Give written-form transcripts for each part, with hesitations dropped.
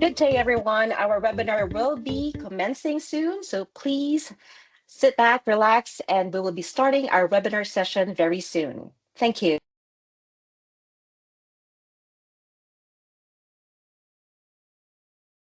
Good day, everyone. Our webinar will be commencing soon, so please sit back, relax, and we will be starting our webinar session very soon. Thank you.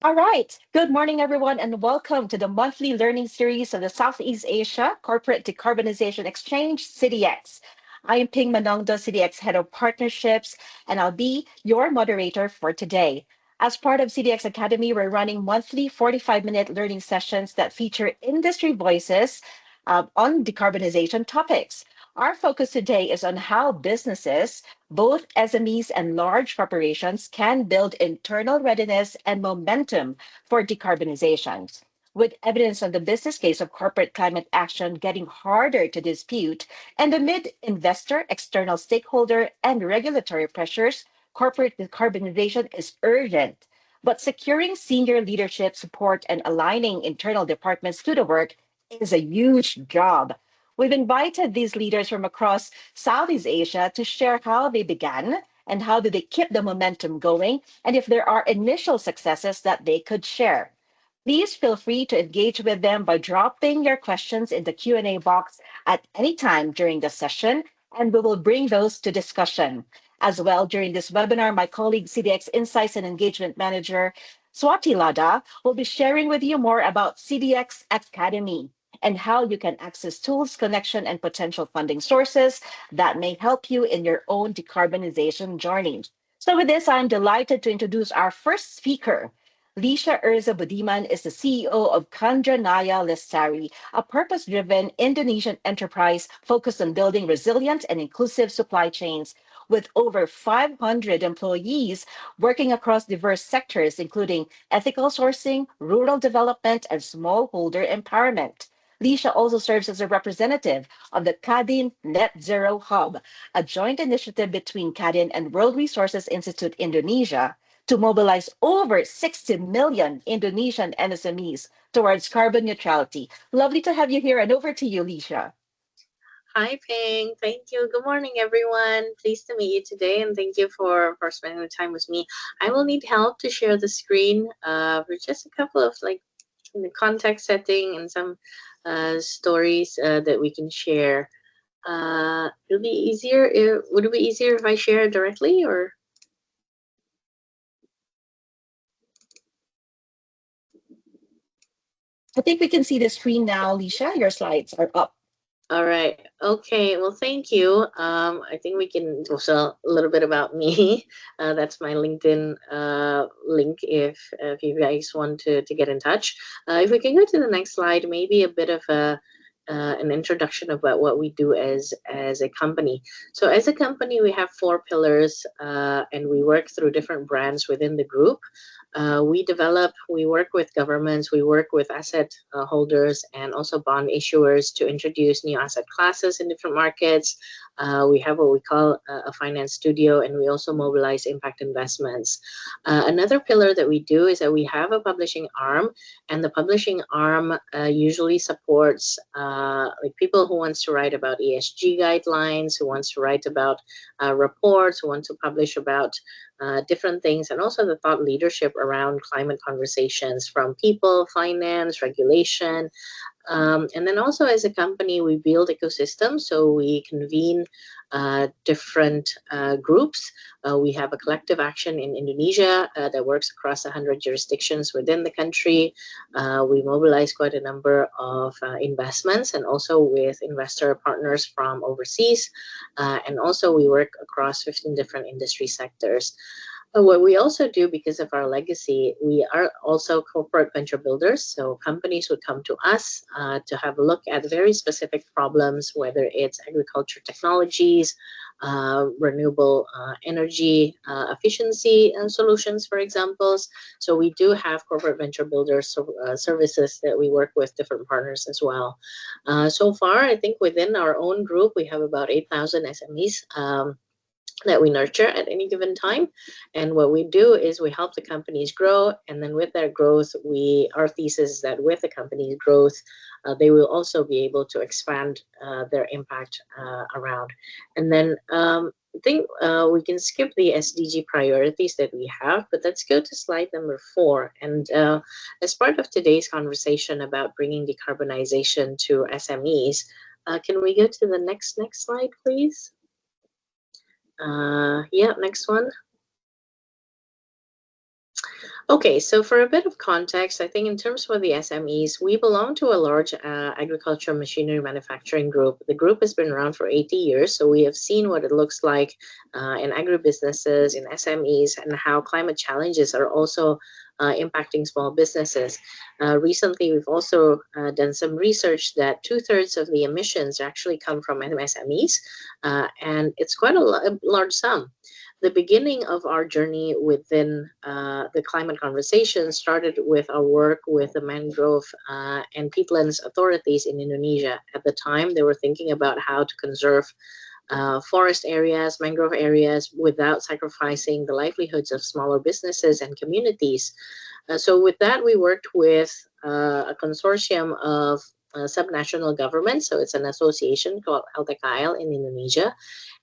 All right. Good morning, everyone, and welcome to the monthly learning series of the Southeast Asia Corporate Decarbonization Exchange, CDX. I am Ping Manongdo, CDX Head of Partnerships, and I'll be your moderator for today. As part of CDX Academy, we're running monthly 45-minute learning sessions that feature industry voices on decarbonization topics. Our focus today is on how businesses, both SMEs and large corporations, can build internal readiness and momentum for decarbonization. With evidence on the business case of corporate climate action getting harder to dispute, and amid investor, external stakeholder, and regulatory pressures, corporate decarbonization is urgent. But securing senior leadership support and aligning internal departments to the work is a huge job. We've invited these leaders from across Southeast Asia to share how they began and how do they keep the momentum going, and if there are initial successes that they could share. Please feel free to engage with them by dropping your questions in the Q&A box at any time during the session, and we will bring those to discussion. As well, during this webinar, my colleague CDX Insights and Engagement Manager, Swati Lada, will be sharing with you more about CDX Academy and how you can access tools, connection, and potential funding sources that may help you in your own decarbonization journey. So with this, I'm delighted to introduce our first speaker. Lisha Urza Budiman is the CEO of Kandra Naya Lestari, a purpose-driven Indonesian enterprise focused on building resilient and inclusive supply chains with over 500 employees working across diverse sectors, including ethical sourcing, rural development, and smallholder empowerment. Lisha also serves as a representative of the Kadin Net Zero Hub, a joint initiative between Kadin and World Resources Institute Indonesia to mobilize over 60 million Indonesian MSMEs towards carbon neutrality. Lovely to have you here, and over to you, Lisha. Hi, Ping. Thank you. Good morning, everyone. Pleased to meet you today, and thank you for spending the time with me. I will need help to share the screen for just a couple of the context setting and some stories that we can share. It'll be easier. Would it be easier if I share directly, or? I think we can see the screen now, Lisha. Your slides are up. All right. Okay. Well, thank you. I think we can also a little bit about me. That's my LinkedIn link if you guys want to get in touch. If we can go to the next slide, maybe a bit of an introduction about what we do as a company. So as a company, we have 4 pillars, and we work through different brands within the group. We work with governments, we work with asset holders and also bond issuers to introduce new asset classes in different markets. We have what we call a finance studio, and we also mobilize impact investments. Another pillar that we do is that we have a publishing arm, and the publishing arm usually supports like people who wants to write about ESG guidelines, who wants to write about reports, who want to publish about different things, and also the thought leadership around climate conversations from people, finance, regulation. And then also as a company, we build ecosystems. So we convene different groups. We have a collective action in Indonesia that works across 100 jurisdictions within the country. We mobilize quite a number of investments and also with investor partners from overseas. And also we work across 15 different industry sectors. What we also do, because of our legacy, we are also corporate venture builders. So companies would come to us to have a look at very specific problems, whether it's agriculture technologies, renewable energy efficiency solutions, for examples. So we do have corporate venture builders services that we work with different partners as well. So far, I think within our own group, we have about 8,000 SMEs. that we nurture at any given time. And what we do is we help the companies grow, and then with their growth, our thesis is that with the company's growth, they will also be able to expand their impact around. And then I think we can skip the SDG priorities that we have, but let's go to slide number 4. And as part of today's conversation about bringing decarbonization to SMEs, can we go to the next slide, please? Yeah, next one. Okay, so for a bit of context, I think in terms of the SMEs, we belong to a large agricultural machinery manufacturing group. The group has been around for 80 years, so we have seen what it looks like in agribusinesses, in SMEs, and how climate challenges are also impacting small businesses. Recently, we've also done some research that 2/3 of the emissions actually come from SMEs, and it's quite a large sum. The beginning of our journey within the climate conversation started with our work with the mangrove and peatlands authorities in Indonesia. At the time, they were thinking about how to conserve forest areas, mangrove areas, without sacrificing the livelihoods of smaller businesses and communities. So with that, we worked with a consortium of subnational governments. So it's an association called LTKL in Indonesia,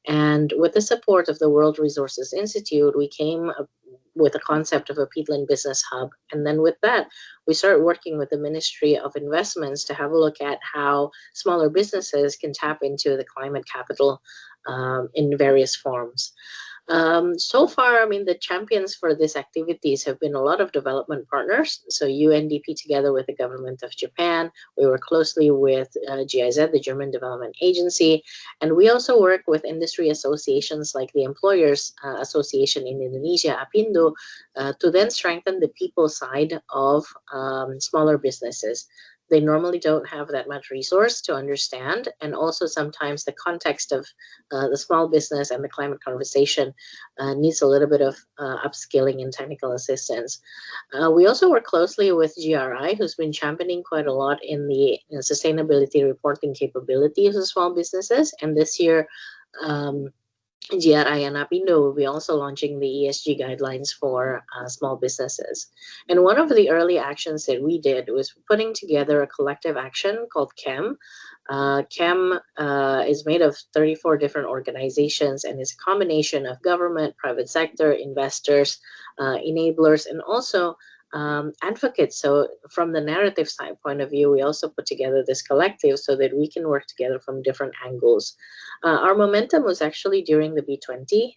and with the support of the World Resources Institute, we came up with a concept of a peatland business hub. And then with that, we started working with the Ministry of Investments to have a look at how smaller businesses can tap into the climate capital in various forms. So far, I mean, the champions for these activities have been a lot of development partners. So UNDP together with the government of Japan, we work closely with GIZ, the German Development Agency, and we also work with industry associations like the Employers Association in Indonesia, APindo, to then strengthen the people side of smaller businesses. They normally don't have that much resource to understand, and also sometimes the context of the small business and the climate conversation needs a little bit of upskilling and technical assistance. We also work closely with GRI, who's been championing quite a lot in the sustainability reporting capabilities of small businesses. And this year, GRI and Apindo will be also launching the ESG guidelines for small businesses. And one of the early actions that we did was putting together a collective action called CHEM. CHEM is made of 34 different organizations, and is a combination of government, private sector, investors, enablers, and also advocates. So from the narrative side point of view, we also put together this collective so that we can work together from different angles. Our momentum was actually during the B20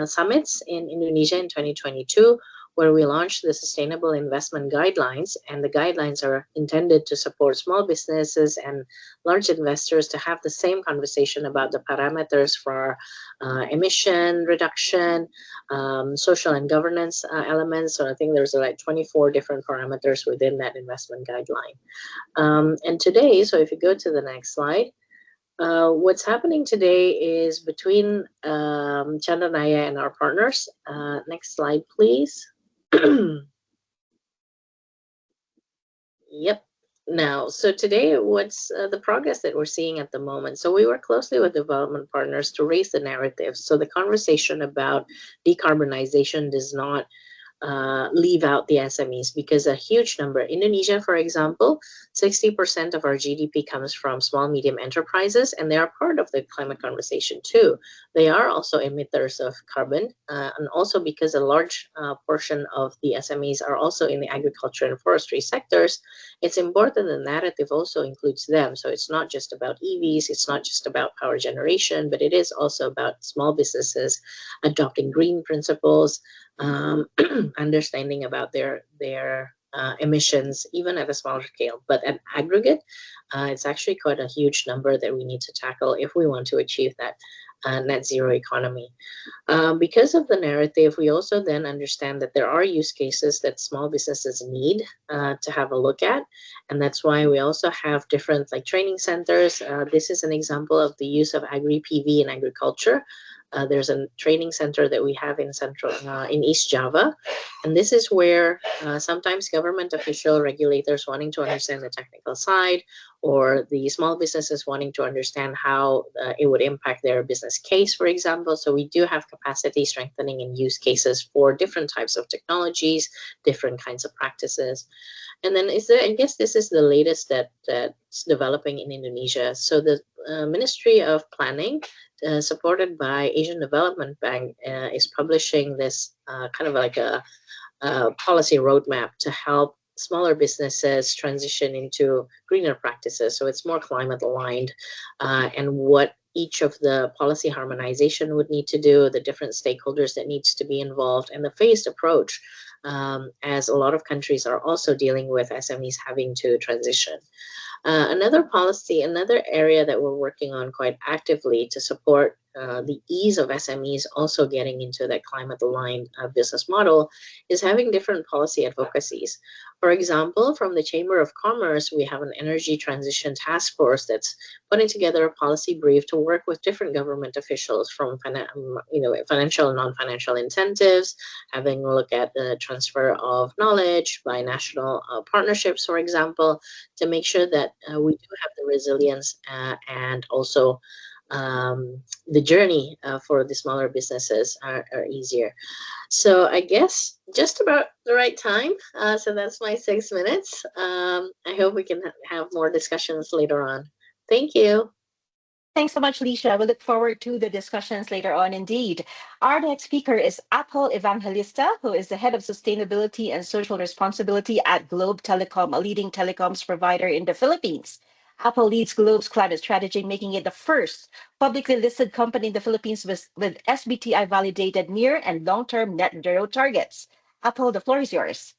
summits in Indonesia in 2022, where we launched the Sustainable Investment Guidelines, and the guidelines are intended to support small businesses and large investors to have the same conversation about the parameters for emission reduction, social and governance elements. So I think there's like 24 different parameters within that investment guideline. And today, so if you go to the next slide, what's happening today is between Chandanaya and our partners. Next slide, please. Yep. Now, so today, what's the progress that we're seeing at the moment? So we work closely with development partners to raise the narrative. So the conversation about decarbonization does not leave out the SMEs, because a huge number, Indonesia, for example, 60% of our GDP comes from small, medium enterprises, and they are part of the climate conversation too. They are also emitters of carbon, and also because a large portion of the SMEs are also in the agriculture and forestry sectors, it's important the narrative also includes them. So it's not just about EVs, it's not just about power generation, but it is also about small businesses adopting green principles, understanding about their emissions, even at a smaller scale. But at aggregate, it's actually quite a huge number that we need to tackle if we want to achieve that net zero economy. Because of the narrative, we also then understand that there are use cases that small businesses need to have a look at. And that's why we also have different like training centers. This is an example of the use of agri-PV in agriculture. There's a training center that we have in East Java, and this is where sometimes government official regulators wanting to understand the technical side, or the small businesses wanting to understand how it would impact their business case, for example. So we do have capacity strengthening and use cases for different types of technologies, different kinds of practices. And then is there? I guess this is the latest that's developing in Indonesia. So the Ministry of Planning, supported by Asian Development Bank, is publishing this kind of like a policy roadmap to help smaller businesses transition into greener practices. So it's more climate aligned, and what each of the policy harmonization would need to do, the different stakeholders that needs to be involved, and the phased approach, as a lot of countries are also dealing with SMEs having to transition. Another area that we're working on quite actively to support the ease of SMEs also getting into that climate aligned business model is having different policy advocacies. For example, from the Chamber of Commerce, we have an energy transition task force that's putting together a policy brief to work with different government officials from financial and non-financial incentives, having a look at the transfer of knowledge by national partnerships, for example, to make sure that we do have the resilience and also the journey for the smaller businesses are easier. So I guess just about the right time. So that's my 6 minutes. I hope we can have more discussions later on. Thank you. Thanks so much, Lisha. We look forward to the discussions later on indeed. Our next speaker is Apple Evangelista, who is the head of sustainability and social responsibility at Globe Telecom, a leading telecoms provider in the Philippines. Apple leads Globe's climate strategy, making it the first publicly listed company in the Philippines with SBTI validated near and long term net zero targets. Apple, the floor is yours.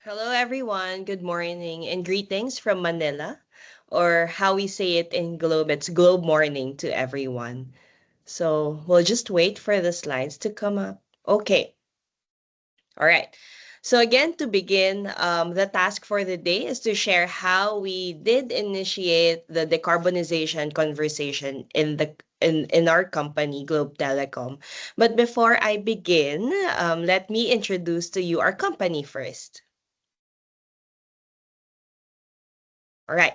Hello, everyone. Good morning and greetings from Manila, or how we say it in Globe, it's Globe morning to everyone. So we'll just wait for the slides to come up. Okay, all right. So again, to begin, the task for the day is to share how we did initiate the decarbonization conversation in our company, Globe Telecom. But before I begin, let me introduce to you our company first. All right.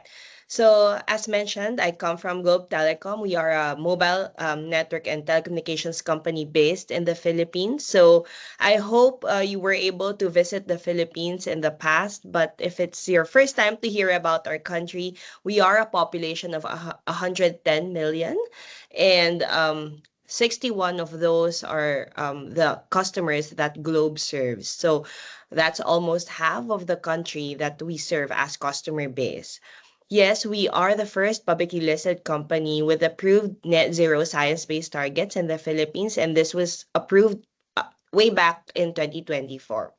So as mentioned, I come from Globe Telecom. We are a mobile network and telecommunications company based in the Philippines. So I hope you were able to visit the Philippines in the past. But if it's your first time to hear about our country, we are a population of 110 million. And 61 of those are the customers that Globe serves. So that's almost half of the country that we serve as customer base. Yes, we are the first publicly listed company with approved net zero science-based targets in the Philippines, and this was approved way back in 2024.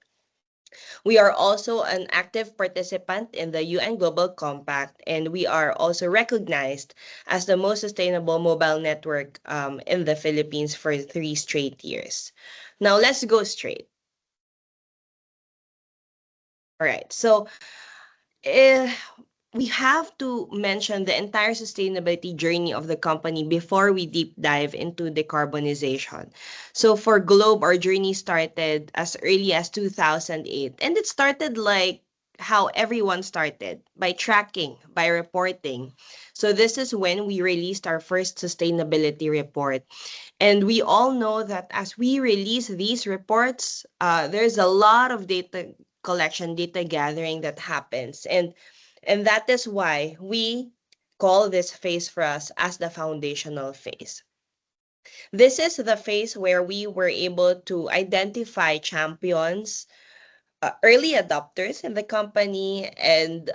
We are also an active participant in the UN Global Compact, and we are also recognized as the most sustainable mobile network in the Philippines for 3 straight years. Now, let's go straight. All right. So, eh, we have to mention the entire sustainability journey of the company before we deep dive into decarbonization. So for Globe, our journey started as early as 2008, and it started like how everyone started, by tracking, by reporting. So this is when we released our first sustainability report. And we all know that as we release these reports, there's a lot of data collection, data gathering that happens. And that is why we call this phase for us as the foundational phase. This is the phase where we were able to identify champions, early adopters in the company, and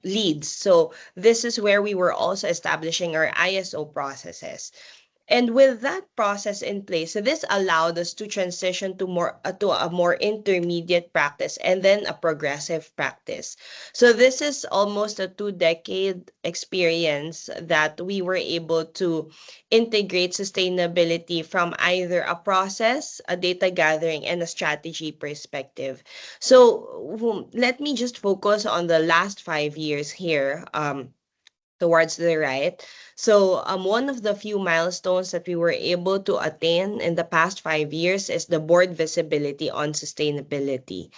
leads. So this is where we were also establishing our ISO processes. And with that process in place, so this allowed us to transition to a more intermediate practice and then a progressive practice. So this is almost a 2 decade experience that we were able to integrate sustainability from either a process, a data gathering, and a strategy perspective. So let me just focus on the last 5 years here. towards the right. So one of the few milestones that we were able to attain in the past 5 years is the board visibility on sustainability.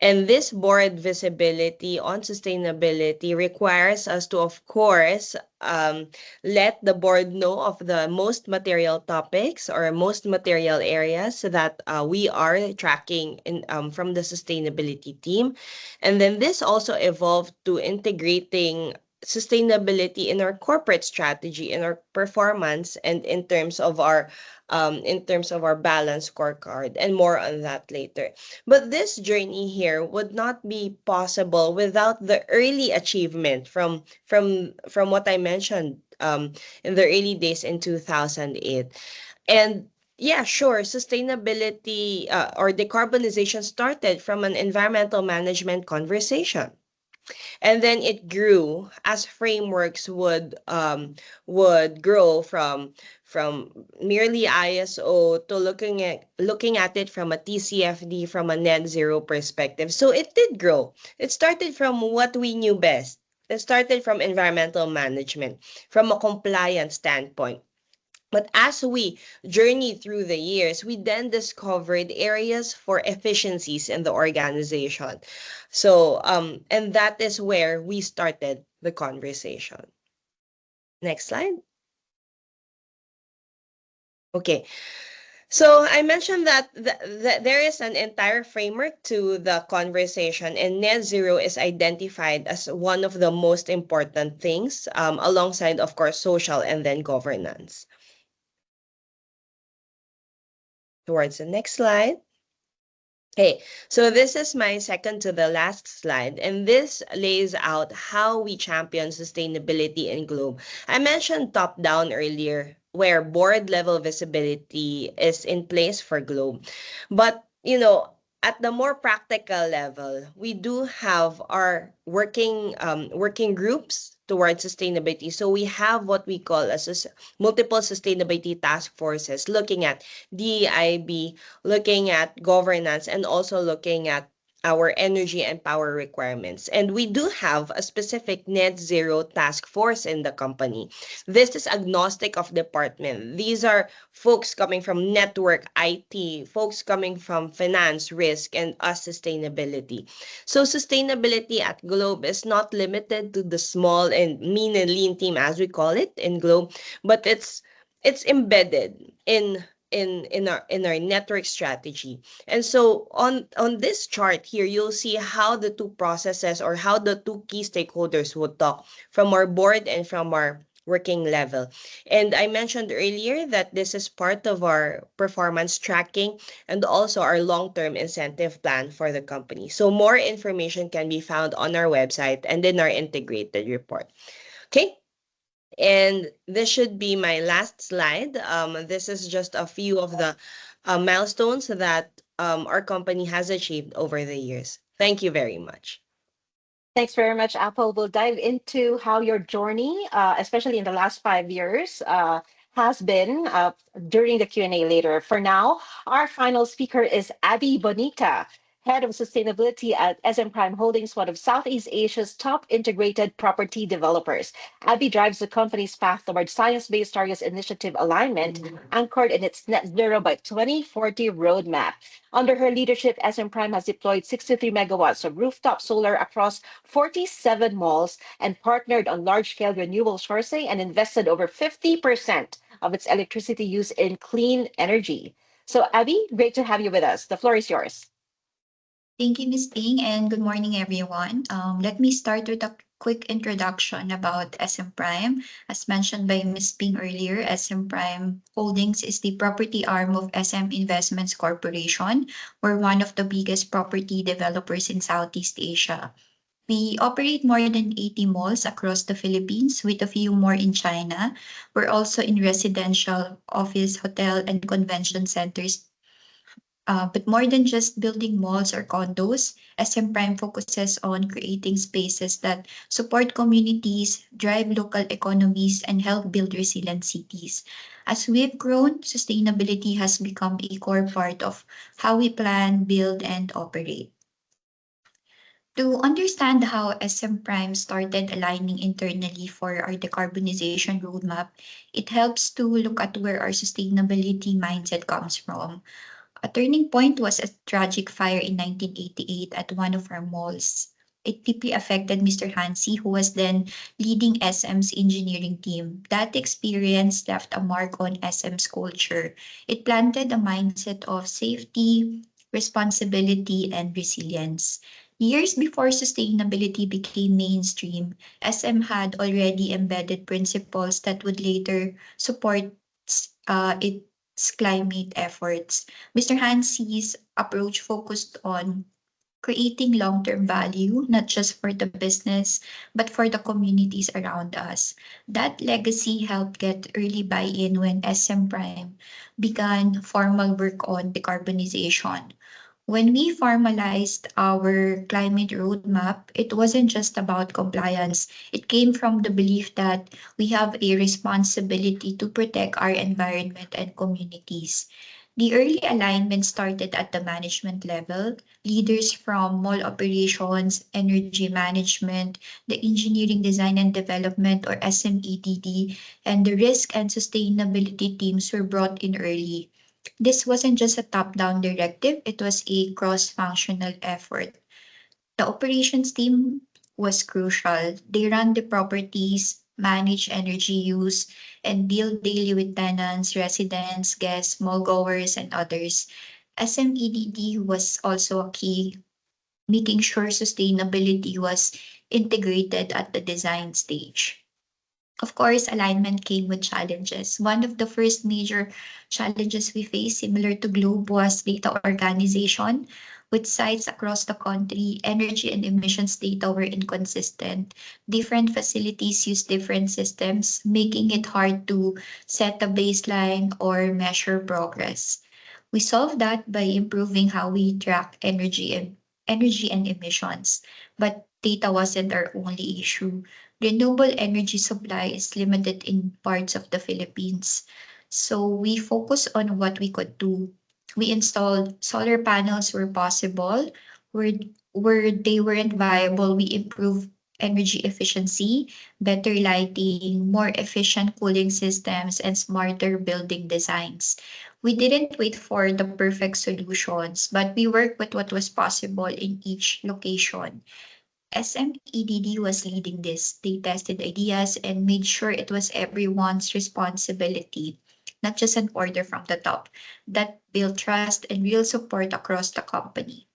And this board visibility on sustainability requires us to, of course, let the board know of the most material topics or most material areas that we are tracking from the sustainability team. And then this also evolved to integrating sustainability in our corporate strategy, in our performance, and in terms of our balance scorecard, and more on that later. But this journey here would not be possible without the early achievement from what I mentioned in the early days in 2008. And yeah, sure, sustainability or decarbonization started from an environmental management conversation, and then it grew as frameworks would grow from merely ISO to looking at it from a TCFD, from a net zero perspective. So it did grow. It started from what we knew best. It started from environmental management, from a compliance standpoint. But as we journeyed through the years, we then discovered areas for efficiencies in the organization. So, and that is where we started the conversation. Next slide. Okay. So I mentioned that there is an entire framework to the conversation, and net zero is identified as one of the most important things, alongside, of course, social and then governance. Towards the next slide. Okay, so this is my second to the last slide, and this lays out how we champion sustainability in Globe. I mentioned top down earlier, where board level visibility is in place for Globe. But, at the more practical level, we do have our working groups towards sustainability. So we have what we call as multiple sustainability task forces looking at DEIB, looking at governance, and also looking at our energy and power requirements. And we do have a specific net zero task force in the company. This is agnostic of department. These are folks coming from network, IT, folks coming from finance, risk, and us sustainability. So sustainability at Globe is not limited to the small and mean and lean team, as we call it in Globe, but it's embedded in our network strategy. And so on this chart here, you'll see how the two processes, or how the two key stakeholders would talk from our board and from our working level. And I mentioned earlier that this is part of our performance tracking and also our long-term incentive plan for the company. So more information can be found on our website and in our integrated report. Okay, and this should be my last slide. This is just a few of the milestones that our company has achieved over the years. Thank you very much. Thanks very much, Apple. We'll dive into how your journey, especially in the last 5 years, has been during the Q&A later. For now, our final speaker is Abby Bonita, Head of Sustainability at SM Prime Holdings, one of Southeast Asia's top integrated property developers. Abby drives the company's path towards science-based targets initiative alignment, anchored in its net zero by 2040 roadmap. Under her leadership, SM Prime has deployed 63 megawatts of rooftop solar across 47 malls and partnered on large-scale renewable sourcing and invested over 50% of its electricity use in clean energy. So, Abby, great to have you with us. The floor is yours. Thank you, Ms. Ping, and good morning, everyone. Let me start with a quick introduction about SM Prime. As mentioned by Ms. Ping earlier, SM Prime Holdings is the property arm of SM Investments Corporation. We're one of the biggest property developers in Southeast Asia. We operate more than 80 malls across the Philippines, with a few more in China. We're also in residential, office, hotel, and convention centers. But more than just building malls or condos, SM Prime focuses on creating spaces that support communities, drive local economies, and help build resilient cities. As we've grown, sustainability has become a core part of how we plan, build, and operate. To understand how SM Prime started aligning internally for our decarbonization roadmap, it helps to look at where our sustainability mindset comes from. A turning point was a tragic fire in 1988 at one of our malls. It deeply affected Mr. Hansi, who was then leading SM's engineering team. That experience left a mark on SM's culture. It planted a mindset of safety, responsibility, and resilience. Years before sustainability became mainstream, SM had already embedded principles that would later support its climate efforts. Mr. Hansi's approach focused on creating long-term value, not just for the business, but for the communities around us. That legacy helped get early buy-in when SM Prime began formal work on decarbonization. When we formalized our climate roadmap, it wasn't just about compliance. It came from the belief that we have a responsibility to protect our environment and communities. The early alignment started at the management level. Leaders from mall operations, energy management, the engineering design and development or SMEDD, and the risk and sustainability teams were brought in early. This wasn't just a top-down directive, it was a cross-functional effort. The operations team was crucial. They ran the properties, manage energy use, and deal daily with tenants, residents, guests, mall-goers, and others. SMEDD was also a key, making sure sustainability was integrated at the design stage. Of course, alignment came with challenges. One of the first major challenges we faced, similar to Globe, was data organization. With sites across the country, energy and emissions data were inconsistent. Different facilities use different systems, making it hard to set a baseline or measure progress. We solved that by improving how we track energy and emissions. But data wasn't our only issue. Renewable energy supply is limited in parts of the Philippines. So we focused on what we could do. We installed solar panels where possible. Where, where they weren't viable, we improved energy efficiency, better lighting, more efficient cooling systems, and smarter building designs. We didn't wait for the perfect solutions, but we worked with what was possible in each location. SMEDD was leading this. They tested ideas and made sure it was everyone's responsibility, not just an order from the top. That built trust and real support across the company.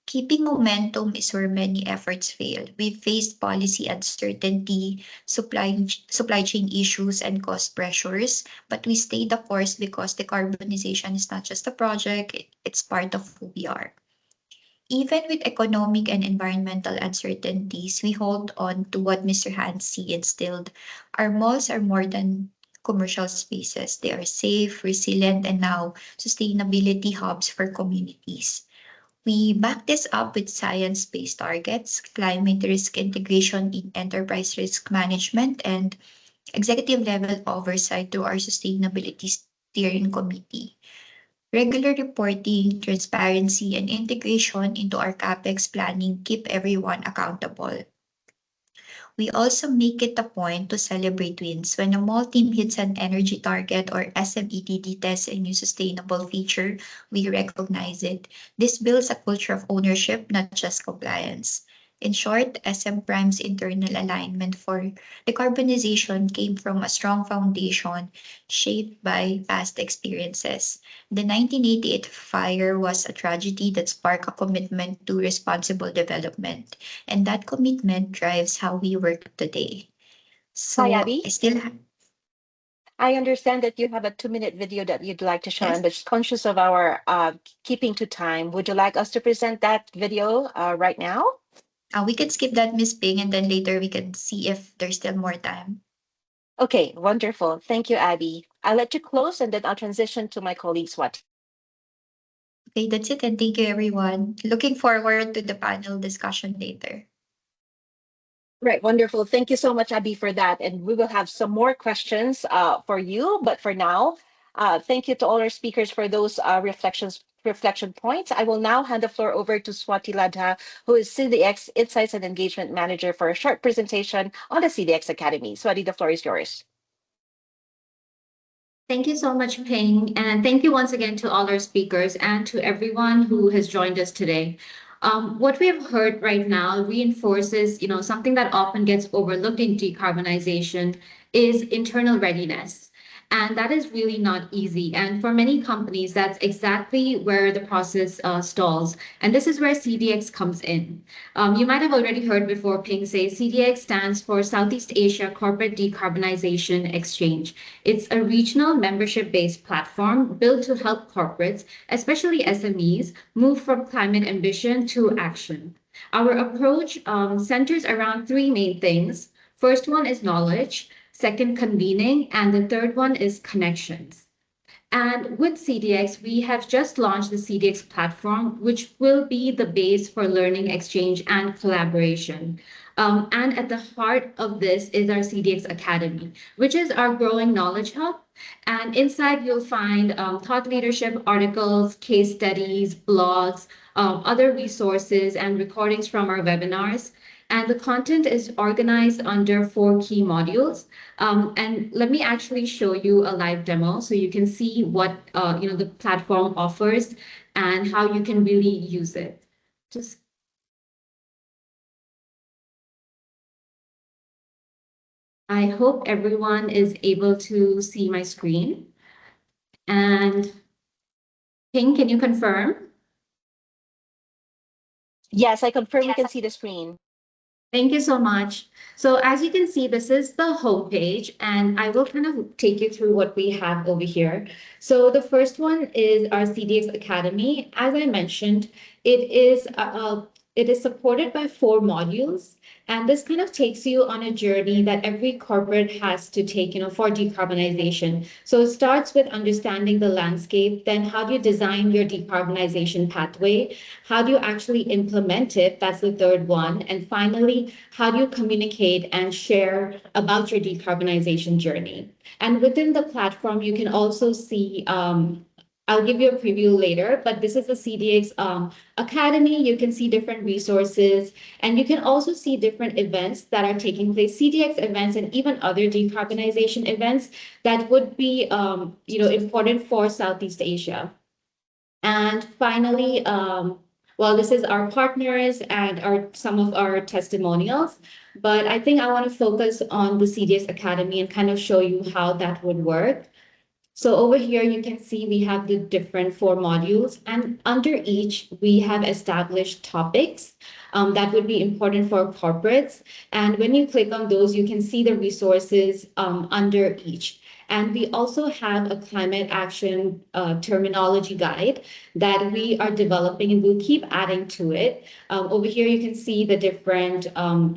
Keeping momentum is where many efforts fail. We faced policy uncertainty, supply chain issues, and cost pressures, but we stayed the course because decarbonization is not just a project, it's part of who we are. Even with economic and environmental uncertainties, we hold on to what Mr. Hansi instilled. Our malls are more than commercial spaces. They are safe, resilient, and now sustainability hubs for communities. We back this up with science-based targets, climate risk integration in enterprise risk management, and executive level oversight through our sustainability steering committee. Regular reporting, transparency, and integration into our CapEx planning keep everyone accountable. We also make it a point to celebrate wins. When a mall team hits an energy target or SMEDD tests a new sustainable feature, we recognize it. This builds a culture of ownership, not just compliance. In short, SM Prime's internal alignment for decarbonization came from a strong foundation shaped by past experiences. The 1988 fire was a tragedy that sparked a commitment to responsible development, and that commitment drives how we work today. Hi, So I Abby. still have, I understand that you have a 2-minute video that you'd like to show. yes, I'm just conscious of our keeping to time. Would you like us to present that video right now? we can skip that, Miss Ping, and then later we can see if there's still more time. Okay, wonderful. Thank you, Abby. I'll let you close and then I'll transition to my colleague Swati. Okay, that's it, and thank you, everyone. Looking forward to the panel discussion later. Right, wonderful. Thank you so much, Abby, for that. And we will have some more questions for you. But for now, Thank you to all our speakers for those reflection points. I will now hand the floor over to Swati Ladha, who is CDX Insights and Engagement Manager, for a short presentation on the CDX Academy. Swati, the floor is yours. Thank you so much, Ping, and thank you once again to all our speakers and to everyone who has joined us today. What we have heard right now reinforces, something that often gets overlooked in decarbonization is internal readiness. And that is really not easy. And for many companies, that's exactly where the process stalls. And this is where CDX comes in. You might have already heard before Ping say CDX stands for Southeast Asia Corporate Decarbonization Exchange. It's a regional membership-based platform built to help corporates, especially SMEs, move from climate ambition to action. Our approach centers around three main things. First one is knowledge, second, convening, and the third one is connections. And with CDX, we have just launched the CDX platform, which will be the base for learning exchange and collaboration. And at the heart of this is our CDX Academy, which is our growing knowledge hub. And inside, you'll find thought leadership articles, case studies, blogs, other resources, and recordings from our webinars. And the content is organized under 4 key modules. And let me actually show you a live demo so you can see what the platform offers and how you can really use it. Just I hope everyone is able to see my screen. And Ping, can you confirm? Yes, I confirm we can see the screen. Thank you so much. So as you can see, this is the homepage, and I will kind of take you through what we have over here. So the first one is our CDX Academy. As I mentioned, it is supported by 4 modules, and this kind of takes you on a journey that every corporate has to take, for decarbonization. So it starts with understanding the landscape, then how do you design your decarbonization pathway? How do you actually implement it? That's the third one. And finally, how do you communicate and share about your decarbonization journey? And within the platform, you can also see, I'll give you a preview later, but this is the CDX Academy. You can see different resources, and you can also see different events that are taking place, CDX events and even other decarbonization events that would be, important for Southeast Asia. And finally, well, this is our partners and some of our testimonials, but I think I want to focus on the CDS Academy and kind of show you how that would work. So over here, you can see we have the different 4 modules, and under each, we have established topics that would be important for corporates. And when you click on those, you can see the resources under each. And we also have a climate action terminology guide that we are developing, and we'll keep adding to it. Over here, you can see the different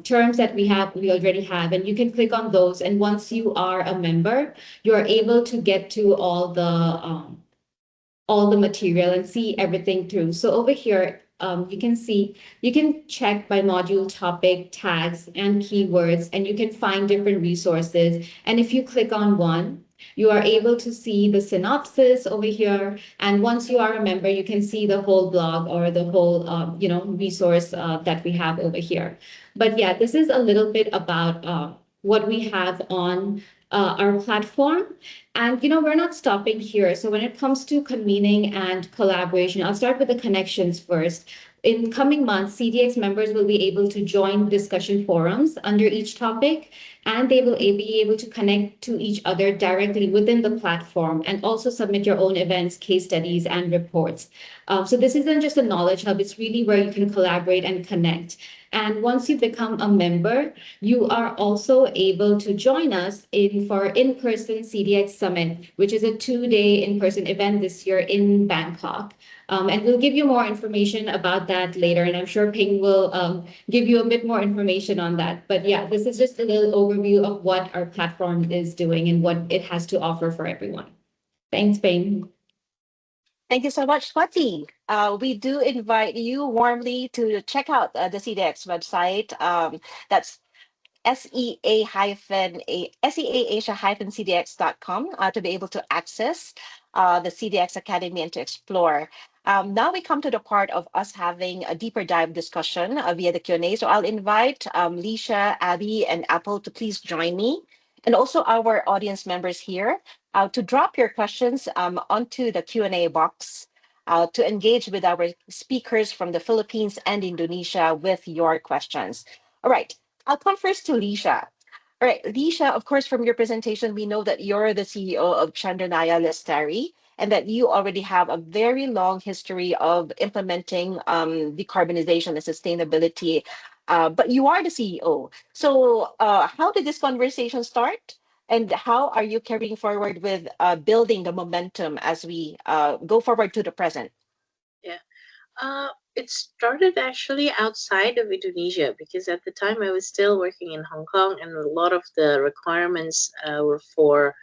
terms that we already have, and you can click on those. And once you are a member, you are able to get to all the material and see everything through. So over here, you can see, you can check by module topic, tags, and keywords, and you can find different resources. And if you click on one, you are able to see the synopsis over here. And once you are a member, you can see the whole blog or the whole, resource that we have over here. But yeah, this is a little bit about what we have on our platform. And we're not stopping here. So when it comes to convening and collaboration, I'll start with the connections first. In coming months, CDX members will be able to join discussion forums under each topic, and they will be able to connect to each other directly within the platform and also submit your own events, case studies, and reports. So this isn't just a knowledge hub, it's really where you can collaborate and connect. And once you become a member, you are also able to join us for in-person CDX Summit, which is a 2-day in-person event this year in Bangkok. And we'll give you more information about that later, and I'm sure Ping will give you a bit more information on that. But yeah, this is just a little overview of what our platform is doing and what it has to offer for everyone. Thanks, Ping. Thank you so much, Swati. We do invite you warmly to check out the CDX website. That's seaasia-cdx.com to be able to access the CDX Academy and to explore. Now we come to the part of us having a deeper dive discussion via the Q&A. So I'll invite Leisha, Abby, and Apple to please join me, and also our audience members here to drop your questions onto the Q&A box to engage with our speakers from the Philippines and Indonesia with your questions. All right, I'll come first to Leisha. All right, Leisha, of course, from your presentation, we know that you're the CEO of Chandranaya Lestari and that you already have a very long history of implementing decarbonization and sustainability. But you are the CEO. So, how did this conversation start? And how are you carrying forward with building the momentum as we go forward to the present? Yeah. It started actually outside of Indonesia because at the time I was still working in Hong Kong, and a lot of the requirements were for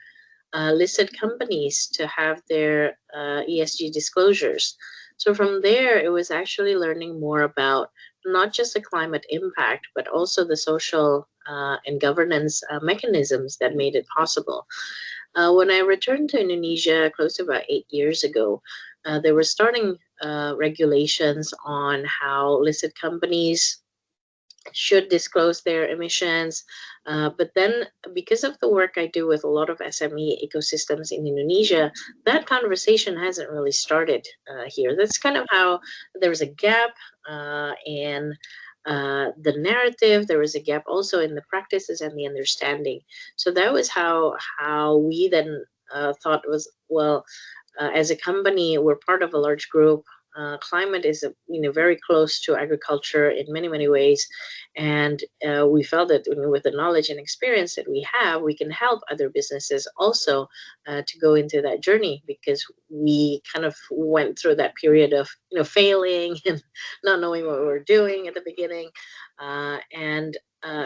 listed companies to have their ESG disclosures. So from there, it was actually learning more about not just the climate impact, but also the social and governance mechanisms that made it possible. When I returned to Indonesia close to about 8 years ago, they were starting regulations on how listed companies should disclose their emissions. But then, because of the work I do with a lot of SME ecosystems in Indonesia, that conversation hasn't really started here. That's kind of how there was a gap in the narrative. There was a gap also in the practices and the understanding. So that was how we then thought was well. As a company, we're part of a large group. Climate is very close to agriculture in many ways, and we felt that with the knowledge and experience that we have, we can help other businesses also to go into that journey, because we kind of went through that period of failing and not knowing what we were doing at the beginning, and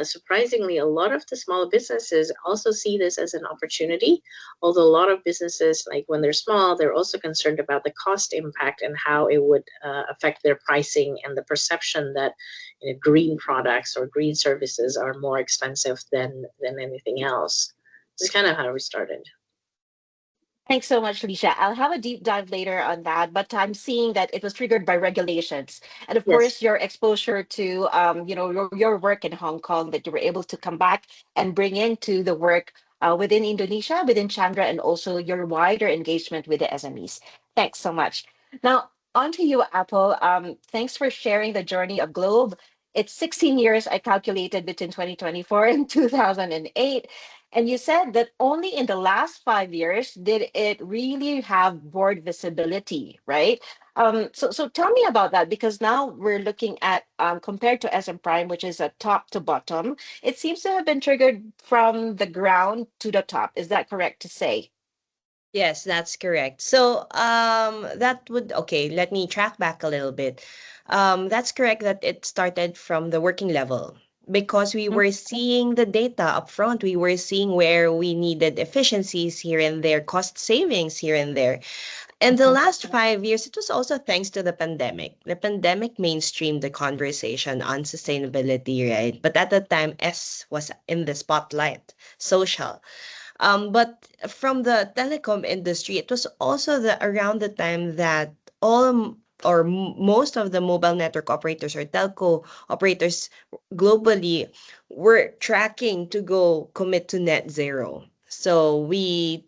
surprisingly, a lot of the small businesses also see this as an opportunity. Although a lot of businesses, like when they're small, they're also concerned about the cost impact and how it would affect their pricing, and the perception that green products or green services are more expensive than anything else. This is kind of how we started. Thanks so much, Alicia. I'll have a deep dive later on that, but I'm seeing that it was triggered by regulations, and of Yes. course, your exposure to, your work in Hong Kong that you were able to come back and bring into the work within Indonesia, within Chandra, and also your wider engagement with the SMEs. Thanks so much. Now, on to you, Apple. Thanks for sharing the journey of Globe. It's 16 years I calculated between 2024 and 2008. And you said that only in the last 5 years did it really have board visibility, right? So tell me about that, because now we're looking at compared to SM Prime, which is a top to bottom, it seems to have been triggered from the ground to the top. Is that correct to say? Yes, that's correct. So, that would, okay, let me track back a little bit. That's correct that it started from the working level because we were seeing the data up front. We were seeing where we needed efficiencies here and there, cost savings here and there. And the Mhm. last 5 years, it was also thanks to the pandemic. The pandemic mainstreamed the conversation on sustainability, right? But at the time, S was in the spotlight, social. But from the telecom industry, it was also around the time that most of the mobile network operators or telco operators globally were tracking to go commit to net zero. So we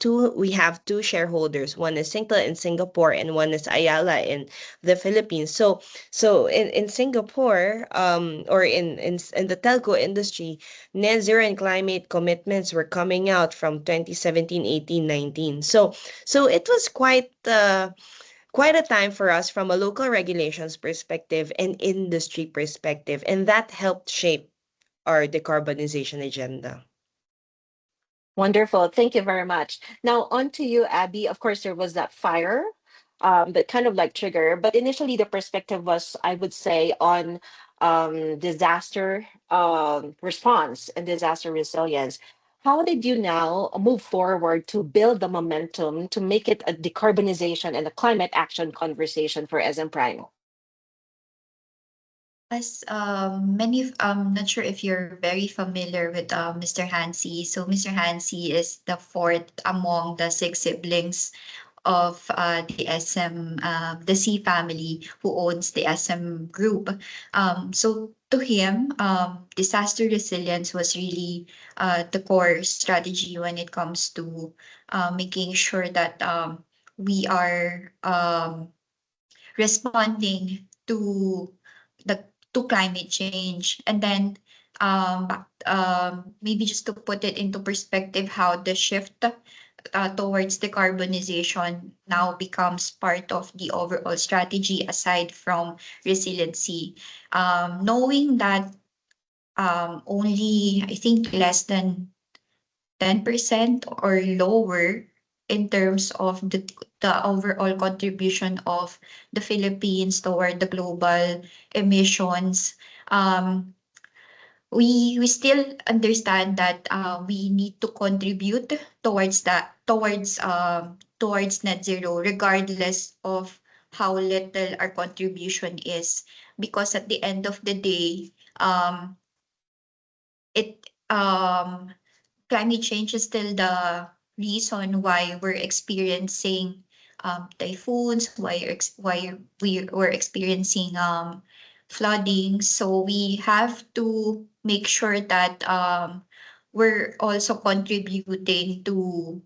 have two shareholders. One is Singtel in Singapore and one is Ayala in the Philippines. So in Singapore, or in the telco industry, net zero and climate commitments were coming out from 2017, 18, 19. So it was quite a time for us from a local regulations perspective and industry perspective, and that helped shape our decarbonization agenda. Wonderful. Thank you very much. Now, on to you, Abby. Of course, there was that fire that kind of like trigger, but initially the perspective was, I would say, on disaster response and disaster resilience. How did you now move forward to build the momentum to make it a decarbonization and a climate action conversation for SM Prime? As not sure if you're very familiar with Mr. Hansi. So Mr. Hansi is the fourth among the six siblings of the SM, the C family who owns the SM group. So to him, disaster resilience was really the core strategy when it comes to making sure that we are responding to the to climate change. And then maybe just to put it into perspective, how the shift towards decarbonization now becomes part of the overall strategy aside from resiliency. Knowing that only, I think, less than 10% or lower in terms of the overall contribution of the Philippines toward the global emissions. We still understand that we need to contribute towards that towards net zero, regardless of how little our contribution is, because at the end of the day, it climate change is still the reason why we're experiencing typhoons, why we're experiencing flooding. So we have to make sure that we're also contributing to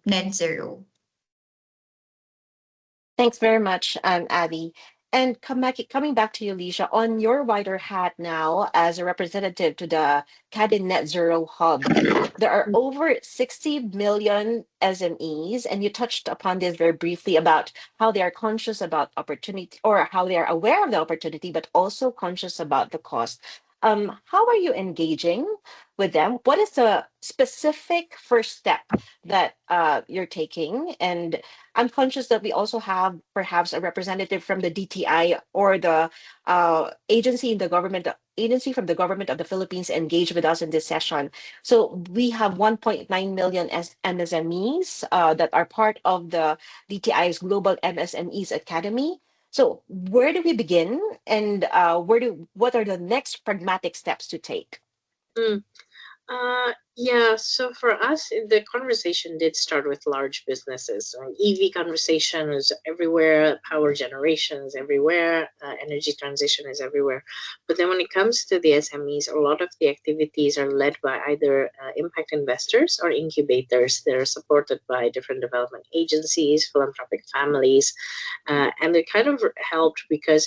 net zero. Thanks very much, Abby. And coming back to you, Alicia, on your wider hat now as a representative to the CADIN Net Zero Hub, there are over 60 million SMEs, and you touched upon this very briefly about how they are conscious about opportunity or how they are aware of the opportunity, but also conscious about the cost. How are you engaging with them? What is the specific first step that you're taking? And I'm conscious that we also have perhaps a representative from the DTI or the agency from the government of the Philippines engaged with us in this session. So we have 1.9 million MSMEs that are part of the DTI's Global MSMEs Academy. So where do we begin, and what are the next pragmatic steps to take? Mm. Yeah, so for us, the conversation did start with large businesses. EV conversation is everywhere, power generation is everywhere, energy transition is everywhere. But then when it comes to the SMEs, a lot of the activities are led by either impact investors or incubators. They're supported by different development agencies, philanthropic families, and it kind of helped because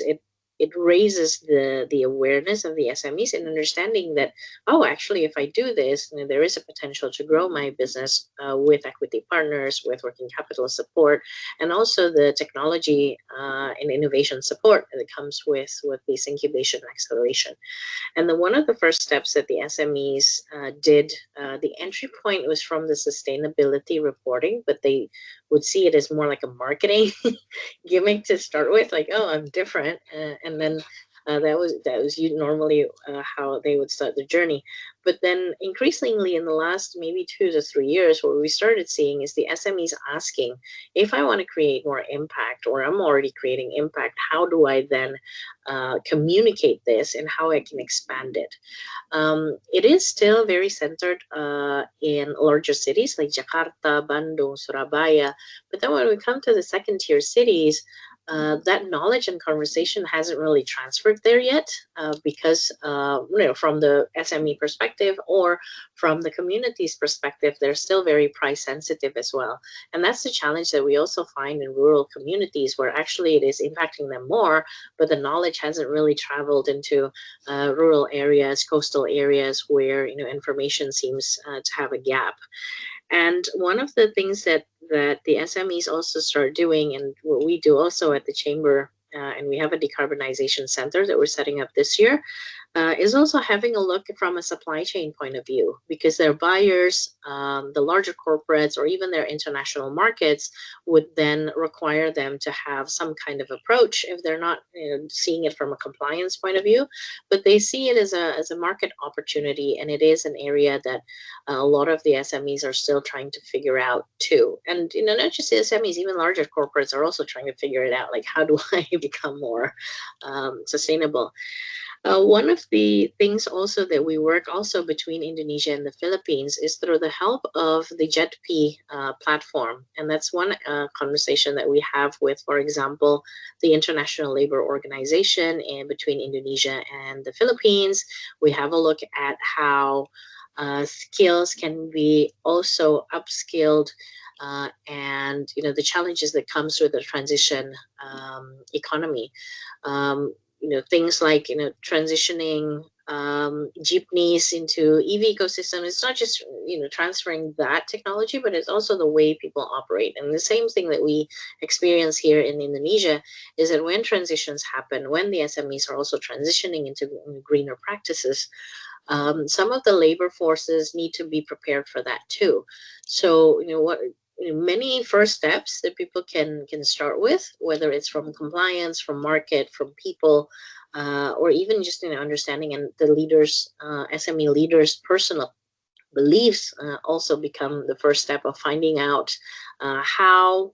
it raises the awareness of the SMEs in understanding that, oh, actually, if I do this, there is a potential to grow my business with equity partners, with working capital support, and also the technology and innovation support that comes with this incubation acceleration. And then one of the first steps that the SMEs did, the entry point was from the sustainability reporting, but they would see it as more like a marketing gimmick to start with, like, oh, I'm different, and then that was normally how they would start the journey. But then increasingly in the last maybe 2 to 3 years, what we started seeing is the SMEs asking, if I want to create more impact, or I'm already creating impact, how do I then communicate this and how I can expand it? It is still very centered in larger cities like Jakarta, Bandung, Surabaya. But then when we come to the second tier cities, that knowledge and conversation hasn't really transferred there yet, because from the SME perspective or from the community's perspective, they're still very price sensitive as well. And that's the challenge that we also find in rural communities, where actually it is impacting them more, but the knowledge hasn't really traveled into rural areas, coastal areas, where information seems to have a gap. And one of the things that the SMEs also start doing, and what we do also at the chamber, and we have a decarbonization center that we're setting up this year, is also having a look from a supply chain point of view, because their buyers, the larger corporates or even their international markets, would then require them to have some kind of approach if they're not, seeing it from a compliance point of view, but they see it as a market opportunity, and it is an area that a lot of the SMEs are still trying to figure out too. And not just the SMEs, even larger corporates are also trying to figure it out, like how do I become more sustainable. One of the things also that we work also between Indonesia and the Philippines is through the help of the JETP platform. And that's one conversation that we have with, for example, the International Labor Organization and between Indonesia and the Philippines. We have a look at how skills can be also upskilled, and the challenges that comes with the transition economy. Things like transitioning jeepneys into EV ecosystem. It's not just transferring that technology, but it's also the way people operate. And the same thing that we experience here in Indonesia is that when transitions happen, when the SMEs are also transitioning into greener practices, some of the labor forces need to be prepared for that too. So what many first steps that people can start with, whether it's from compliance, from market, from people, or even just understanding, and the leaders, SME leaders personal beliefs also become the first step of finding out how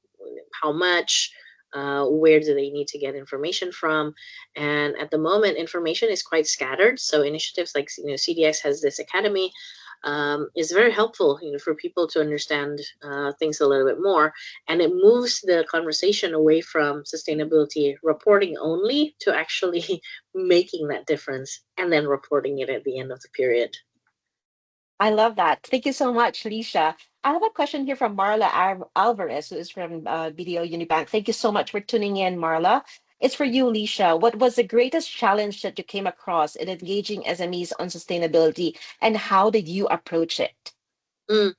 much, where do they need to get information from. And at the moment, information is quite scattered, so initiatives like CDX has this academy, is very helpful for people to understand things a little bit more, and it moves the conversation away from sustainability reporting only to actually making that difference and then reporting it at the end of the period. I love that. Thank you so much, Lisha. I have a question here from Marla Alvarez, who is from BDO Unibank. Thank you so much for tuning in, Marla. It's for you, Lisha. What was the greatest challenge that you came across in engaging SMEs on sustainability, and how did you approach it? Mm.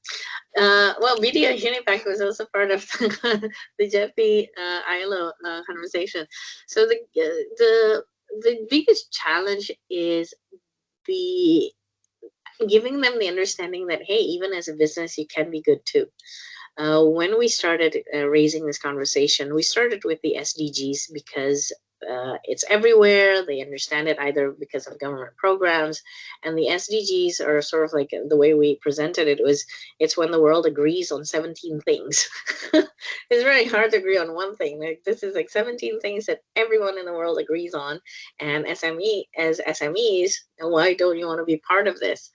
Well, BDO Unibank was also part of the Jeffy ILO conversation. So the biggest challenge is the giving them the understanding that, hey, even as a business, you can be good too. When we started raising this conversation, we started with the SDGs because it's everywhere. They understand it either because of government programs, and the SDGs are sort of like the way we presented it was, it's when the world agrees on 17 things. It's very hard to agree on one thing. Like, this is like 17 things that everyone in the world agrees on, and as SMEs, why don't you want to be part of this?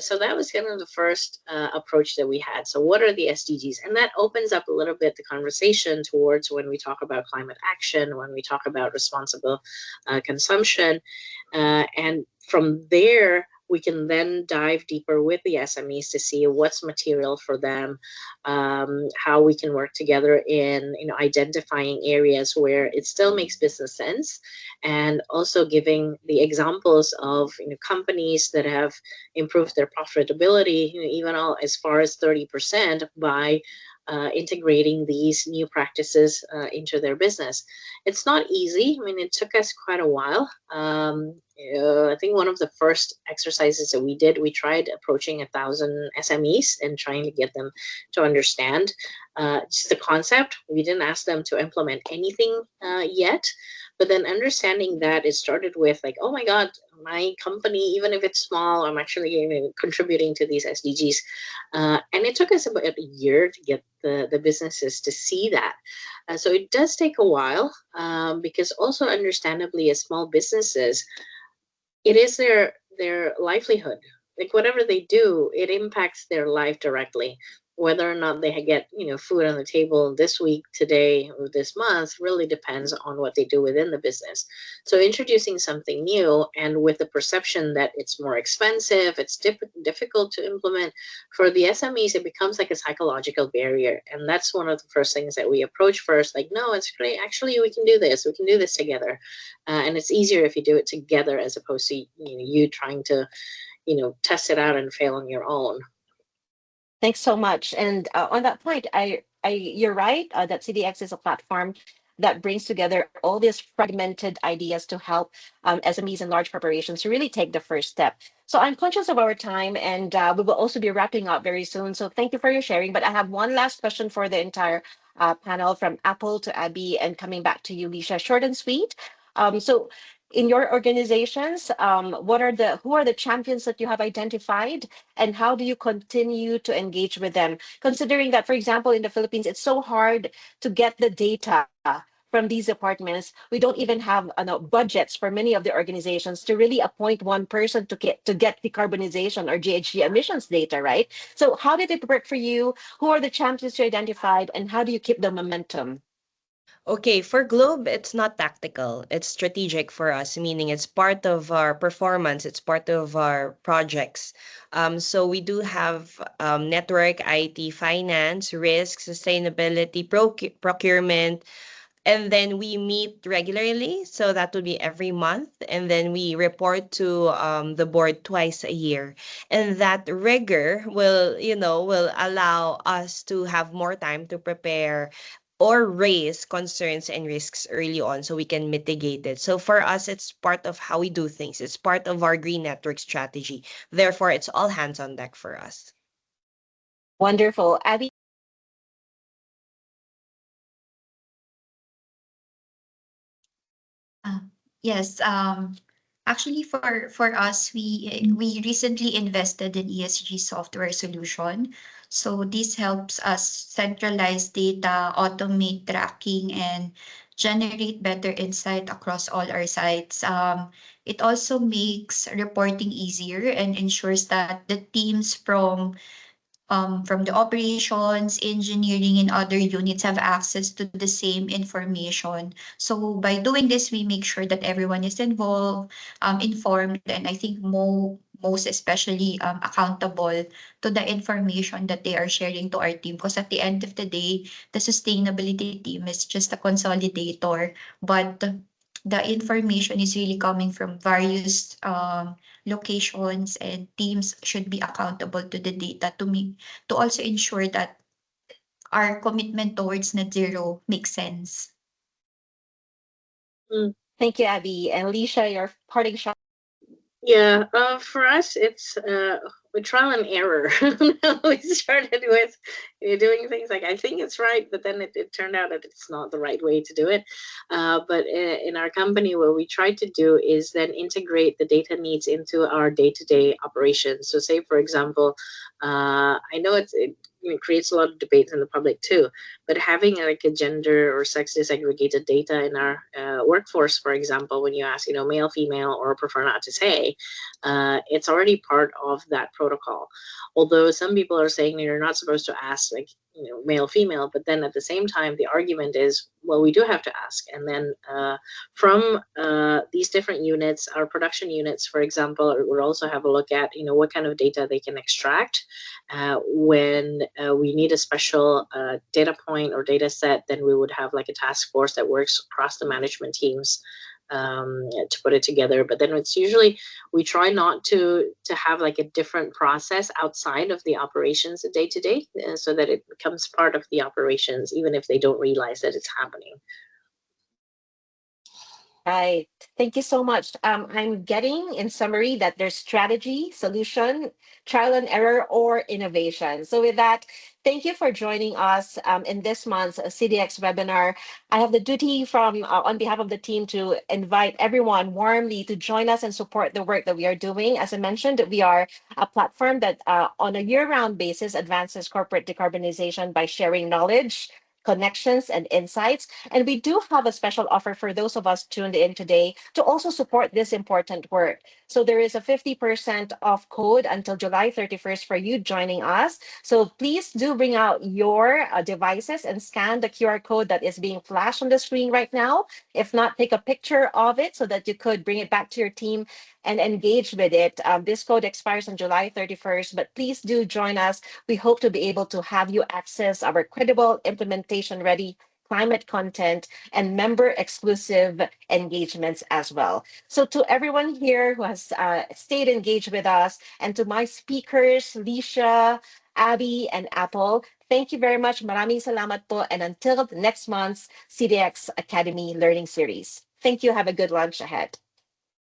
So that was kind of the first approach that we had. So what are the SDGs? And that opens up a little bit the conversation towards when we talk about climate action, when we talk about responsible consumption. And from there, we can then dive deeper with the SMEs to see what's material for them, how we can work together in identifying areas where it still makes business sense, and also giving the examples of companies that have improved their profitability, even all as far as 30% by integrating these new practices into their business. It's not easy. I mean, it took us quite a while. I think one of the first exercises that we did, we tried approaching 1,000 SMEs and trying to get them to understand just the concept. We didn't ask them to implement anything yet, but then understanding that, it started with like, oh my God, my company, even if it's small, I'm actually contributing to these SDGs. And it took us about a year to get the businesses to see that. So it does take a while, because also understandably, as small businesses, it is their livelihood. Like whatever they do, it impacts their life directly. Whether or not they get food on the table this week, today, or this month really depends on what they do within the business. So introducing something new, and with the perception that it's more expensive, it's difficult to implement for the SMEs, it becomes like a psychological barrier. And that's one of the first things that we approach first. Like, no, it's great. Actually, we can do this. We can do this together. And it's easier if you do it together as opposed to you trying to test it out and fail on your own. Thanks so much. And on that point, you're right that CDX is a platform that brings together all these fragmented ideas to help SMEs and large corporations to really take the first step. So I'm conscious of our time, and we will also be wrapping up very soon. So thank you for your sharing. But I have one last question for the entire panel, from Apple to Abby, and coming back to you, Lisha. Short and sweet. So in your organizations, what are the who are the champions that you have identified, and how do you continue to engage with them? Considering that, for example, in the Philippines, it's so hard to get the data from these departments. We don't even have budgets for many of the organizations to really appoint one person to get decarbonization or GHG emissions data, right? So how did it work for you? Who are the champions you identified, and how do you keep the momentum? Okay, for Globe, it's not tactical. It's strategic for us, meaning it's part of our performance, it's part of our projects. So we do have network, IT, finance, risk, sustainability, procurement, and then we meet regularly. So that would be every month. And then we report to the board twice a year. And that rigor will allow us to have more time to prepare or raise concerns and risks early on so we can mitigate it. So for us, it's part of how we do things. It's part of our green network strategy. Therefore, it's all hands on deck for us. Wonderful. Abby? Uh, yes. Actually, for us, we recently invested in ESG software solution. So this helps us centralize data, automate tracking, and generate better insight across all our sites. It also makes reporting easier and ensures that the teams from the operations, engineering, and other units have access to the same information. So by doing this, we make sure that everyone is involved, informed, and I think most especially accountable to the information that they are sharing to our team. Because at the end of the day, the sustainability team is just a consolidator, but the information is really coming from various locations, and teams should be accountable to the data to also ensure that our commitment towards net zero makes sense. Mm. Thank you, Abby. And Alicia, your parting shot. Yeah, for us, it's with trial and error. We started with doing things like I think it's right, but then it turned out that it's not the right way to do it. But in our company, what we try to do is then integrate the data needs into our day-to-day operations. So, say for example, I know creates a lot of debate in the public too, but having like a gender or sex disaggregated data in our workforce, for example, when you ask, male, female, or prefer not to say, it's already part of that protocol. Although some people are saying that you're not supposed to ask like, male, female, but then at the same time, the argument is, well, we do have to ask. And then from these different units, our production units, for example, we'll also have a look at, what kind of data they can extract. When we need a special data point or data set, then we would have like a task force that works across the management teams to put it together. But then it's usually we try not to have like a different process outside of the operations day to day, so that it becomes part of the operations, even if they don't realize that it's happening. Right. Thank you so much. I'm getting in summary that there's strategy, solution, trial and error, or innovation. So with that, thank you for joining us in this month's CDX webinar. I have the duty from on behalf of the team to invite everyone warmly to join us and support the work that we are doing. As I mentioned, we are a platform that on a year-round basis advances corporate decarbonization by sharing knowledge, connections, and insights. And we do have a special offer for those of us tuned in today to also support this important work. So there is a 50% off code until July 31st for you joining us. So please do bring out your devices and scan the QR code that is being flashed on the screen right now. If not, take a picture of it so that you could bring it back to your team and engage with it. This code expires on July 31st, but please do join us. We hope to be able to have you access our credible implementation ready climate content, and member exclusive engagements as well. So, to everyone here who has stayed engaged with us, and to my speakers, Lisha, Abby, and Apple, thank you very much. Maraming salamat po. And until next month's CDX Academy Learning Series. Thank you. Have a good lunch ahead.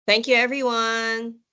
Thank you, everyone.